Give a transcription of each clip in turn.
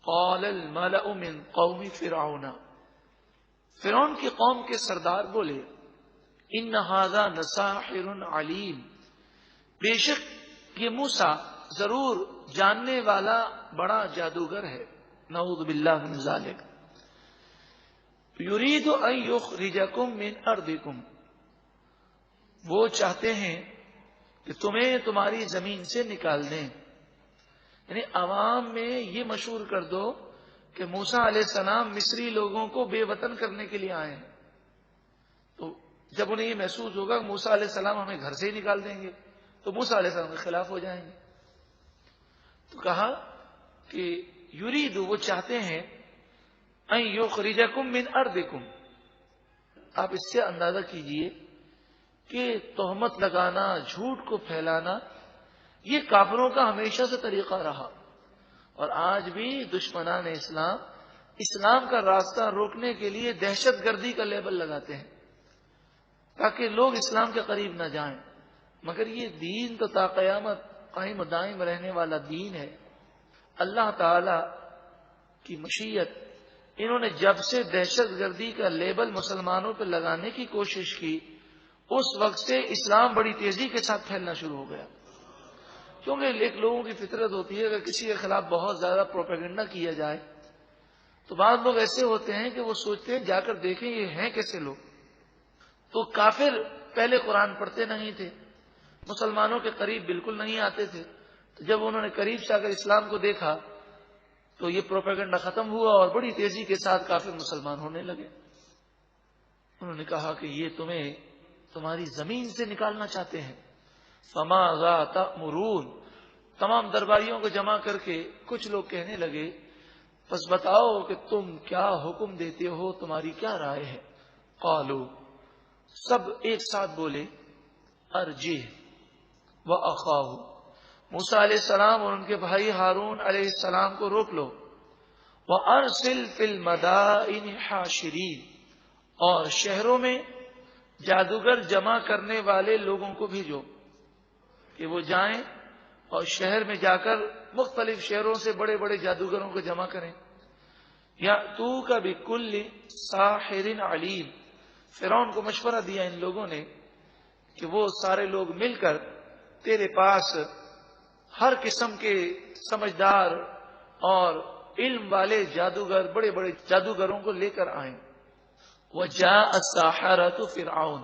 قال الملأ من قوم فرعون، فرعون کی قوم کے سردار بولے ان ھذا لساحر علیم، بے شک یہ موسیٰ ضرور جاننے والا بڑا جادوگر ہے، نعوذ باللہ من ذالک، یرید ان یخرجکم من ارضکم، وہ چاہتے ہیں کہ تمہیں تمہاری زمین سے نکال دیں، یعنی عوام میں یہ مشہور کر دو کہ موسیٰ علیہ السلام مصری لوگوں کو بے وطن کرنے کے لیے آئے ہیں، تو جب انہیں یہ محسوس ہوگا کہ موسیٰ علیہ السلام ہمیں گھر سے ہی نکال دیں گے تو موسیٰ علیہ السلام کے خلاف ہو جائیں گے، تو کہا کہ یرید، وہ چاہتے ہیں ان یخرجکم من ارضکم، آپ اس سے اندازہ کیجئے کہ تہمت لگانا، جھوٹ کو پھیلانا، یہ کافروں کا ہمیشہ سے طریقہ رہا، اور آج بھی دشمنان اسلام کا راستہ روکنے کے لیے دہشت گردی کا لیبل لگاتے ہیں تاکہ لوگ اسلام کے قریب نہ جائیں، مگر یہ دین تو تا قیامت قائم و دائم رہنے والا دین ہے۔ اللہ تعالی کی مشیت، انہوں نے جب سے دہشت گردی کا لیبل مسلمانوں پہ لگانے کی کوشش کی، اس وقت سے اسلام بڑی تیزی کے ساتھ پھیلنا شروع ہو گیا، کیونکہ ایک لوگوں کی فطرت ہوتی ہے اگر کسی کے خلاف بہت زیادہ پروپیگنڈا کیا جائے تو بعض لوگ ایسے ہوتے ہیں کہ وہ سوچتے ہیں جا کر دیکھیں یہ ہیں کیسے لوگ، تو کافر پہلے قرآن پڑھتے نہیں تھے، مسلمانوں کے قریب بالکل نہیں آتے تھے، تو جب انہوں نے قریب سے اگر اسلام کو دیکھا تو یہ پروپیگنڈا ختم ہوا اور بڑی تیزی کے ساتھ کافر مسلمان ہونے لگے۔ انہوں نے کہا کہ یہ تمہیں تمہاری زمین سے نکالنا چاہتے ہیں، فماذا تأمرون، تمام درباریوں کو جمع کر کے کچھ لوگ کہنے لگے بس بتاؤ کہ تم کیا حکم دیتے ہو، تمہاری کیا رائے ہے؟ قالوا، سب ایک ساتھ بولے ارجہ واخاہ، موسیٰ علیہ السلام اور ان کے بھائی ہارون علیہ السلام کو روک لو، وارسل فی المدائن حاشرین، اور شہروں میں جادوگر جمع کرنے والے لوگوں کو بھیجو کہ وہ جائیں اور شہر میں جا کر مختلف شہروں سے بڑے بڑے جادوگروں کو جمع کریں، یأتوک بکل ساحر علیم، فرعون کو مشورہ دیا ان لوگوں نے کہ وہ سارے لوگ مل کر تیرے پاس ہر قسم کے سمجھدار اور علم والے جادوگر، بڑے بڑے جادوگروں کو لے کر آئیں۔ وجاء الساحرۃ فرعون،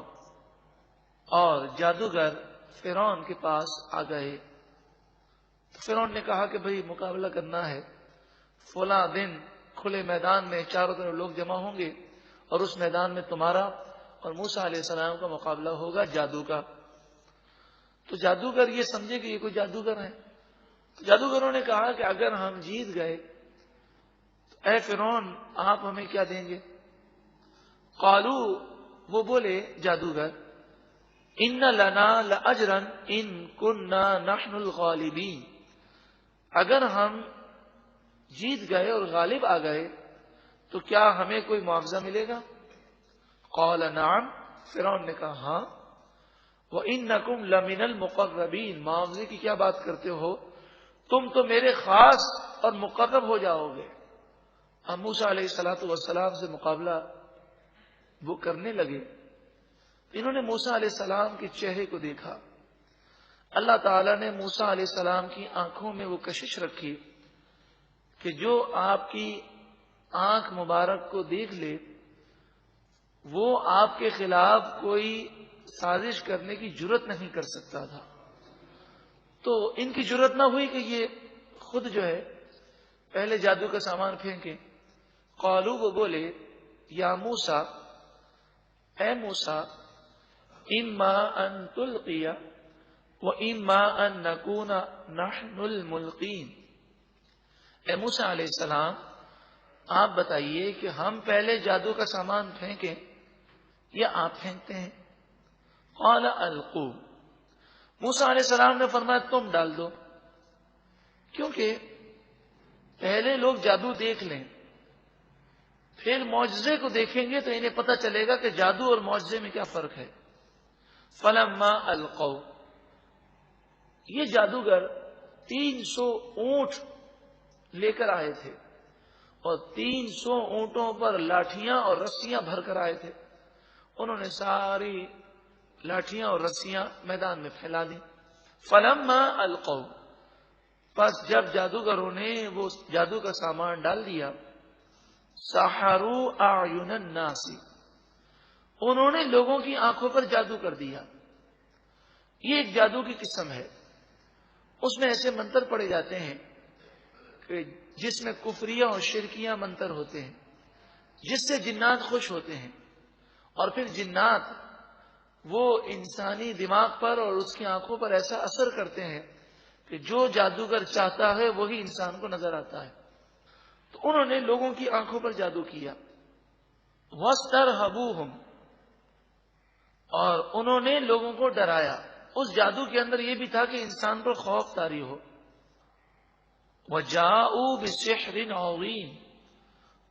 اور جادوگر فرعون کے پاس آ گئے، فرعون نے کہا کہ بھئی مقابلہ کرنا ہے، فلاں دن کھلے میدان میں چاروں طرف لوگ جمع ہوں گے اور اس میدان میں تمہارا اور موسیٰ علیہ السلام کا مقابلہ ہوگا جادو کا۔ تو جادوگر یہ سمجھے کہ یہ کوئی جادوگر ہیں، تو جادوگروں نے کہا کہ اگر ہم جیت گئے تو اے فرعون آپ ہمیں کیا دیں گے؟ قالو، وہ بولے جادوگر ان لنا لاجرا ان کننا نحن الغالبین، اگر ہم جیت گئے اور غالب آ گئے تو کیا ہمیں کوئی معاوضہ ملے گا؟ قال نعم، فرعون نے کہا ہاں، وانکم لمن المقربین، معاوضے کی کیا بات کرتے ہو، تم تو میرے خاص اور مقرب ہو جاؤ گے۔ اب موسیٰ علیہ السلام سے مقابلہ وہ کرنے لگے، انہوں نے موسیٰ علیہ السلام کے چہرے کو دیکھا، اللہ تعالیٰ نے موسیٰ علیہ السلام کی آنکھوں میں وہ کشش رکھی کہ جو آپ کی آنکھ مبارک کو دیکھ لے وہ آپ کے خلاف کوئی سازش کرنے کی جرت نہیں کر سکتا تھا، تو ان کی جرت نہ ہوئی کہ یہ خود جو ہے پہلے جادو کا سامان پھینکے۔ قالو، وہ بولے یا موسیٰ، اے موسیٰ، اما ان تلقی و اما ان نکون نحن الملقین، اے موسیٰ علیہ السلام آپ بتائیے کہ ہم پہلے جادو کا سامان پھینکیں یا آپ پھینکتے ہیں؟ قال القوا، موسیٰ علیہ السلام نے فرمایا تم ڈال دو، کیونکہ پہلے لوگ جادو دیکھ لیں پھر معجزے کو دیکھیں گے تو انہیں پتہ چلے گا کہ جادو اور معجزے میں کیا فرق ہے۔ فلما القوا، یہ جادوگر 300 اونٹ لے کر آئے تھے، اور 300 اونٹوں پر لاٹھیاں اور رسیاں بھر کر آئے تھے. انہوں نے ساری لاٹھیاں اور رسیاں میدان میں پھیلا دی. فلما القوا، پس جب جادوگروں نے وہ جادو کا سامان ڈال دیا، سحروا اعین الناس، انہوں نے لوگوں کی آنکھوں پر جادو کر دیا. یہ ایک جادو کی قسم ہے. اس میں ایسے منتر پڑے جاتے ہیں کہ جس میں کفریہ اور شرکیہ منتر ہوتے ہیں، جس سے جنات خوش ہوتے ہیں، اور پھر جنات وہ انسانی دماغ پر اور اس کی آنکھوں پر ایسا اثر کرتے ہیں کہ جو جادوگر چاہتا ہے وہی انسان کو نظر آتا ہے. تو انہوں نے لوگوں کی آنکھوں پر جادو کیا. وَاسْتَرْهَبُوهُمْ، اور انہوں نے لوگوں کو ڈرایا. اس جادو کے اندر یہ بھی تھا کہ انسان پر خوف طاری ہو. وَجَاءُوا بِسِحْرٍ عَظِيمٍ،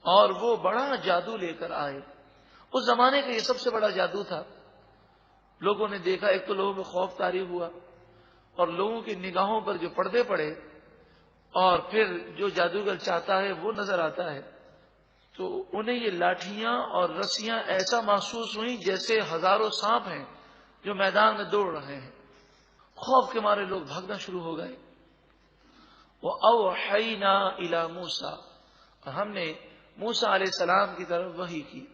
اور وہ بڑا جادو لے کر آئے. اس زمانے کا یہ سب سے بڑا جادو تھا. لوگوں نے دیکھا، ایک تو لوگوں میں خوف طاری ہوا، اور لوگوں کی نگاہوں پر جو پردے پڑے، اور پھر جو جادوگر چاہتا ہے وہ نظر آتا ہے. تو انہیں یہ لاٹھیاں اور رسیاں ایسا محسوس ہوئیں جیسے ہزاروں سانپ ہیں جو میدان میں دوڑ رہے ہیں. خوف کے مارے لوگ بھاگنا شروع ہو گئے. وَأَوْحَيْنَا إِلَى مُوسَىٰ، اور ہم نے موسیٰ علیہ السلام کی طرف وحی کی،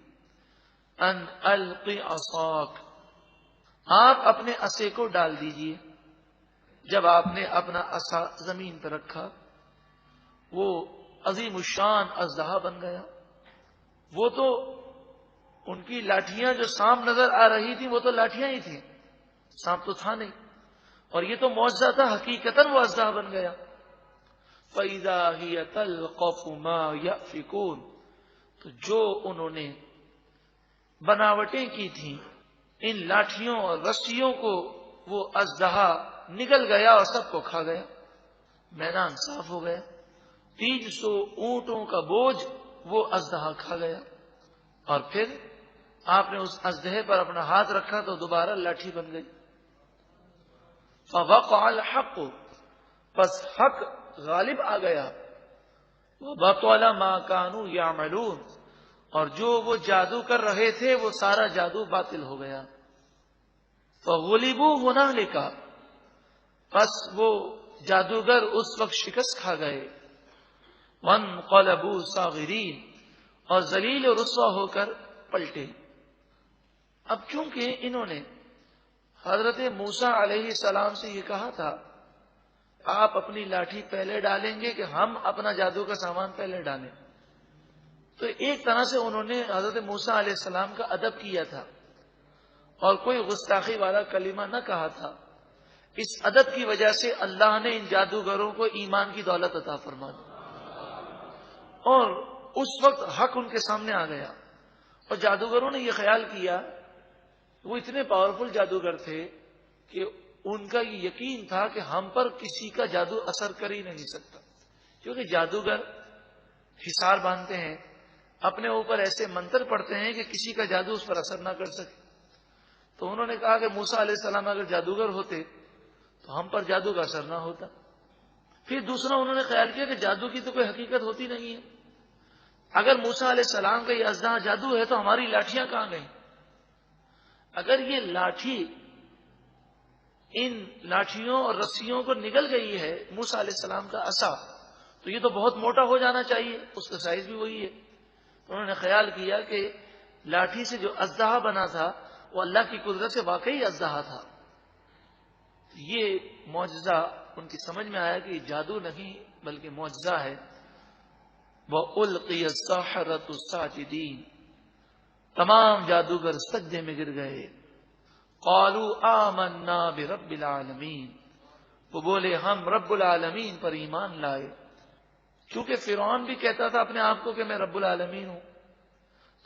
ان الق عصاک، آپ اپنے عصے کو ڈال دیجئے. جب آپ نے اپنا عصا زمین پر رکھا، وہ عظیم الشان اژدہا بن گیا. وہ تو ان کی لاٹھیاں جو سانپ نظر آ رہی تھی وہ تو لاٹھیاں ہی تھیں، سانپ تو تھا نہیں. اور یہ تو معجزہ تھا، حقیقتاً وہ اژدہا بن گیا. فَإِذَا هِيَ تَلْقَفُ مَا يَأْفِكُونَ، تو جو انہوں نے بناوٹیں کی تھیں ان لاٹھیوں اور رسیوں کو، وہ اژدہا نگل گیا اور سب کو کھا گیا. میدان صاف ہو گیا. 300 اونٹوں کا بوجھ وہ اژدہا کھا گیا. اور پھر آپ نے اس اژدہے پر اپنا ہاتھ رکھا تو دوبارہ لاٹھی بن گئی. فَوَقَعَ الْحَقُّ، پس حق غالب آ گیا. وَبَطَلَ مَا كَانُوا يَعْمَلُونَ، اور جو وہ جادو کر رہے تھے وہ سارا جادو باطل ہو گیا. فَغُلِبُوا هُنَالِكَ، پس وہ جادوگر اس وقت شکست کھا گئے. وَانقَلَبُوا صَاغِرِينَ، اور ذلیل و رسوا ہو کر پلٹے. اب چونکہ انہوں نے حضرت موسیٰ علیہ السلام سے یہ کہا تھا آپ اپنی لاٹھی پہلے ڈالیں گے کہ ہم اپنا جادو کا سامان پہلے ڈالیں، تو ایک طرح سے انہوں نے حضرت موسیٰ علیہ السلام کا ادب کیا تھا اور کوئی گستاخی والا کلمہ نہ کہا تھا. اس ادب کی وجہ سے اللہ نے ان جادوگروں کو ایمان کی دولت عطا فرما دی، اور اس وقت حق ان کے سامنے آ گیا. اور جادوگروں نے یہ خیال کیا، وہ اتنے پاورفل جادوگر تھے کہ ان کا یہ یقین تھا کہ ہم پر کسی کا جادو اثر کر ہی نہیں سکتا، کیونکہ جادوگر حصار باندھتے ہیں، اپنے اوپر ایسے منتر پڑتے ہیں کہ کسی کا جادو اس پر اثر نہ کر سکے. تو انہوں نے کہا کہ موسیٰ علیہ السلام اگر جادوگر ہوتے تو ہم پر جادو کا اثر نہ ہوتا. پھر دوسرا انہوں نے خیال کیا کہ جادو کی تو کوئی حقیقت ہوتی نہیں ہے. اگر موسیٰ علیہ السلام کا یہ اژدہا جادو ہے تو ہماری لاٹھیاں کہاں گئیں؟ اگر یہ لاٹھی ان لاٹھیوں اور رسیوں کو نگل گئی ہے، موسیٰ علیہ السلام کا عصا، تو یہ تو بہت موٹا ہو جانا چاہیے، اس کا سائز بھی وہی ہے. انہوں نے خیال کیا کہ لاٹھی سے جو اژدہا بنا تھا وہ اللہ کی قدرت سے واقعی اژدہا تھا. یہ معجزہ ان کی سمجھ میں آیا کہ یہ جادو نہیں بلکہ معجزہ ہے. وَأُلْقِيَ السَّحَرَةُ سَاجِدِينَ، تمام جادوگر سجدے میں گر گئے. قَالُوا آمَنَّا بِرَبِّ الْعَالَمِينَ، وہ بولے ہم رب العالمین پر ایمان لائے. کیونکہ فرعون بھی کہتا تھا اپنے آپ کو کہ میں رب العالمین ہوں،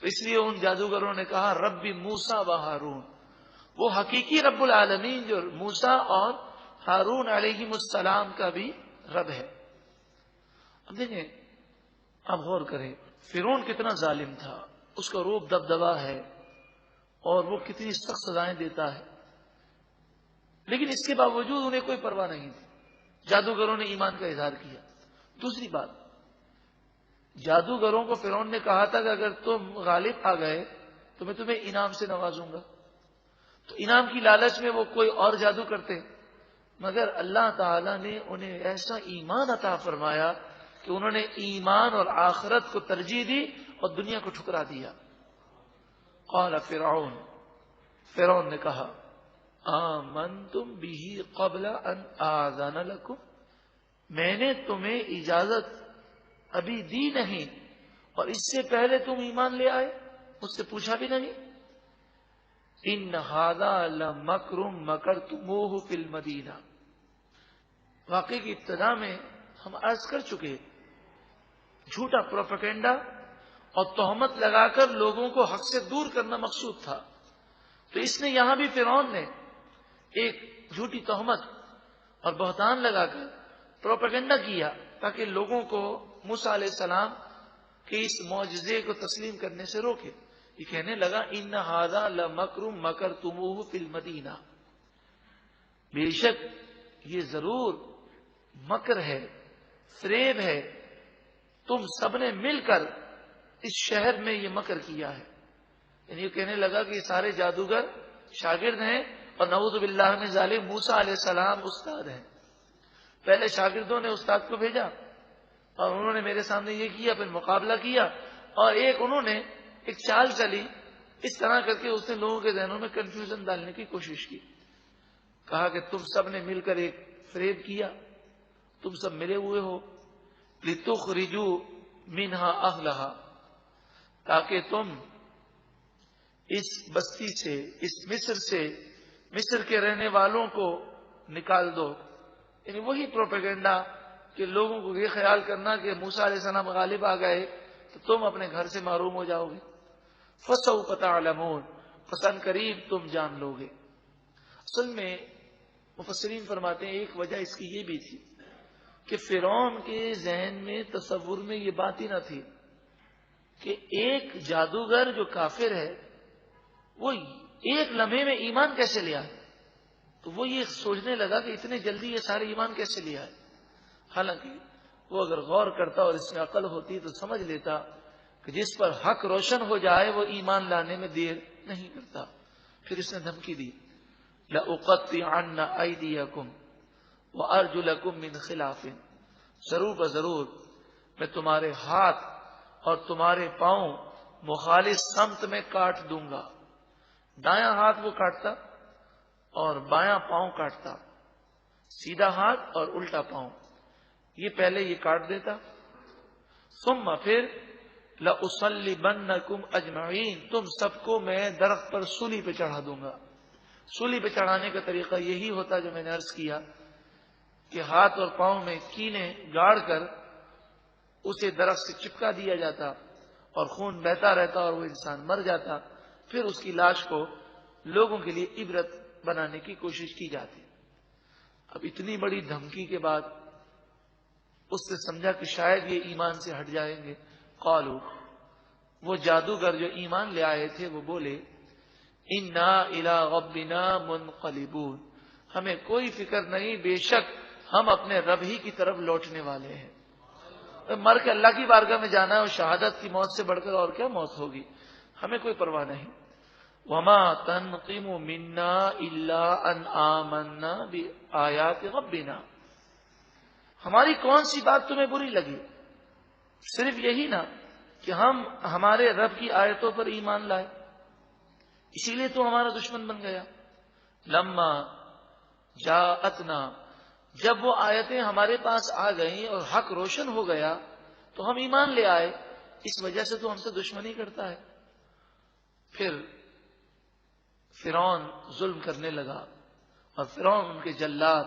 تو اس لیے ان جادوگروں نے کہا رب موسیٰ و ہارون، وہ حقیقی رب العالمین جو موسیٰ اور ہارون علیہ السلام کا بھی رب ہے. اب دیکھیں، اب غور کریں، فرعون کتنا ظالم تھا، اس کا روب دبدبا ہے اور وہ کتنی سخت سزائیں دیتا ہے، لیکن اس کے باوجود انہیں کوئی پرواہ نہیں تھی. جادوگروں نے ایمان کا اظہار کیا. دوسری بات، جادوگروں کو فرعون نے کہا تھا کہ اگر تم غالب آ گئے تو میں تمہیں انعام سے نوازوں گا. تو انعام کی لالچ میں وہ کوئی اور جادو کرتے، مگر اللہ تعالیٰ نے انہیں ایسا ایمان عطا فرمایا کہ انہوں نے ایمان اور آخرت کو ترجیح دی اور دنیا کو ٹھکرا دیا. قال فرعون نے کہا آمنتم به قبل ان آذن لکم، میں نے تمہیں اجازت ابھی دی نہیں اور اس سے پہلے تم ایمان لے آئے، مجھ سے پوچھا بھی نہیں. ان ھذا لمکر مکرتموہ فی المدینہ، واقعی کی ابتدا میں ہم عرض کر چکے، جھوٹا پروپیگنڈا اور تہمت لگا کر لوگوں کو حق سے دور کرنا مقصود تھا. تو اس نے یہاں بھی فرعون نے ایک جھوٹی تہمت اور بہتان لگا کر پروپیگنڈا کیا تاکہ لوگوں کو موسیٰ علیہ السلام کے اس معجزے کو تسلیم کرنے سے روکے. یہ کہنے لگا ان ھذا لمکر مکرتموہ فی المدینہ، بے شک یہ ضرور مکر ہے، فریب ہے، تم سب نے مل کر اس شہر میں یہ مکر کیا ہے. یعنی یہ کہنے لگا کہ یہ سارے جادوگر شاگرد ہیں اور نعوذ باللہ من ذالک موسیٰ علیہ السلام استاد ہیں. پہلے شاگردوں نے استاد کو بھیجا اور انہوں نے میرے سامنے یہ کیا، پھر مقابلہ کیا اور انہوں نے ایک چال چلی، اس طرح کر کے اس نے لوگوں کے ذہنوں میں کنفیوژن ڈالنے کی کوشش کی. کہا کہ تم سب نے مل کر ایک فریب کیا، تم سب ملے ہوئے ہو، لتخرجوا منہا اہلہا، تاکہ تم اس بستی سے، اس مصر سے، مصر کے رہنے والوں کو نکال دو. یعنی وہی پروپیگنڈا کہ لوگوں کو یہ خیال کرنا کہ موسیٰ علیہ السلام غالب آ گئے تو تم اپنے گھر سے محروم ہو جاؤ گے. فسوف تعلمون، فسن قریب تم جان لو گے. اصل میں مفسرین فرماتے ہیں ایک وجہ اس کی یہ بھی تھی کہ فرعون کے ذہن میں، تصور میں یہ بات ہی نہ تھی کہ ایک جادوگر جو کافر ہے وہ ایک لمحے میں ایمان کیسے لیا ہے. تو وہ یہ سوچنے لگا کہ اتنے جلدی یہ سارے ایمان کیسے لیا ہے. حالانکہ وہ اگر غور کرتا اور اس میں عقل ہوتی تو سمجھ لیتا کہ جس پر حق روشن ہو جائے وہ ایمان لانے میں دیر نہیں کرتا. پھر اس نے دھمکی دی لَأُقَطِّعَنَّ أَيْدِيَكُمْ وَأَرْجُلَكُمْ مِنْ خِلَافٍ، ضرور بضرور میں تمہارے ہاتھ اور تمہارے پاؤں مخالف سمت میں کاٹ دوں گا. دایاں ہاتھ وہ کاٹتا اور بایاں پاؤں کاٹتا، سیدھا ہاتھ اور الٹا پاؤں، یہ پہلے یہ کاٹ دیتا. ثم پھر لَأُصَلِّبَنَّكُمْ أَجْمَعِينَ، تم سب کو میں درخت پر سولی پہ چڑھا دوں گا. سولی پہ چڑھانے کا طریقہ یہی ہوتا جو میں نے عرض کیا کہ ہاتھ اور پاؤں میں کینے گاڑ کر اسے درخت سے چپکا دیا جاتا اور خون بہتا رہتا اور وہ انسان مر جاتا. پھر اس کی لاش کو لوگوں کے لیے عبرت بنانے کی کوشش کی جاتی. اب اتنی بڑی دھمکی کے بعد اس نے سمجھا کہ شاید یہ ایمان سے ہٹ جائیں گے. قالوا، وہ جادوگر جو ایمان لے آئے تھے وہ بولے انا الی ربنا منقلبون، ہمیں کوئی فکر نہیں، بے شک ہم اپنے رب ہی کی طرف لوٹنے والے ہیں. مر کے اللہ کی بارگاہ میں جانا ہے اور شہادت کی موت سے بڑھ کر اور کیا موت ہوگی، ہمیں کوئی پرواہ نہیں. وما تنقم منا الا ان آمنا بآیات ربنا، ہماری کون سی بات تمہیں بری لگی، صرف یہی نا کہ ہم ہمارے رب کی آیتوں پر ایمان لائے، اسی لیے تو ہمارا دشمن بن گیا. لما جاءتنا، جب وہ آیتیں ہمارے پاس آ گئیں اور حق روشن ہو گیا تو ہم ایمان لے آئے، اس وجہ سے تو ہم سے دشمنی کرتا ہے. پھر فرعون ظلم کرنے لگا اور فرعون ان کے جلاد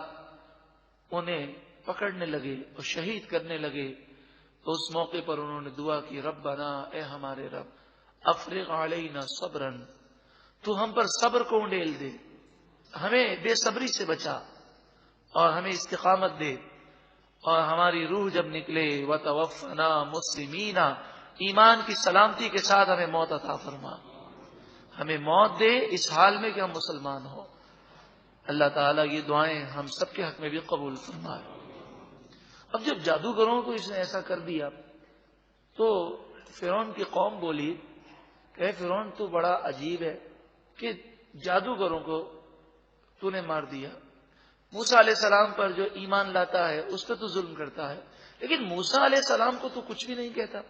انہیں پکڑنے لگے اور شہید کرنے لگے. تو اس موقع پر انہوں نے دعا کی ربنا، اے ہمارے رب، افرغ علینا صبرا، تو ہم پر صبر کو انڈیل دے، ہمیں بے صبری سے بچا اور ہمیں استقامت دے، اور ہماری روح جب نکلے وتوفنا مسلمین، ایمان کی سلامتی کے ساتھ ہمیں موت عطا فرما، ہمیں موت دے اس حال میں کہ ہم مسلمان ہوں. اللہ تعالیٰ یہ دعائیں ہم سب کے حق میں بھی قبول فرمائے. اب جب جادوگروں کو اس نے ایسا کر دیا تو فرعون کی قوم بولی کہ فرعون تو بڑا عجیب ہے کہ جادوگروں کو تو نے مار دیا، موسیٰ علیہ السلام پر جو ایمان لاتا ہے اس پہ تو ظلم کرتا ہے، لیکن موسیٰ علیہ السلام کو تو کچھ بھی نہیں کہتا۔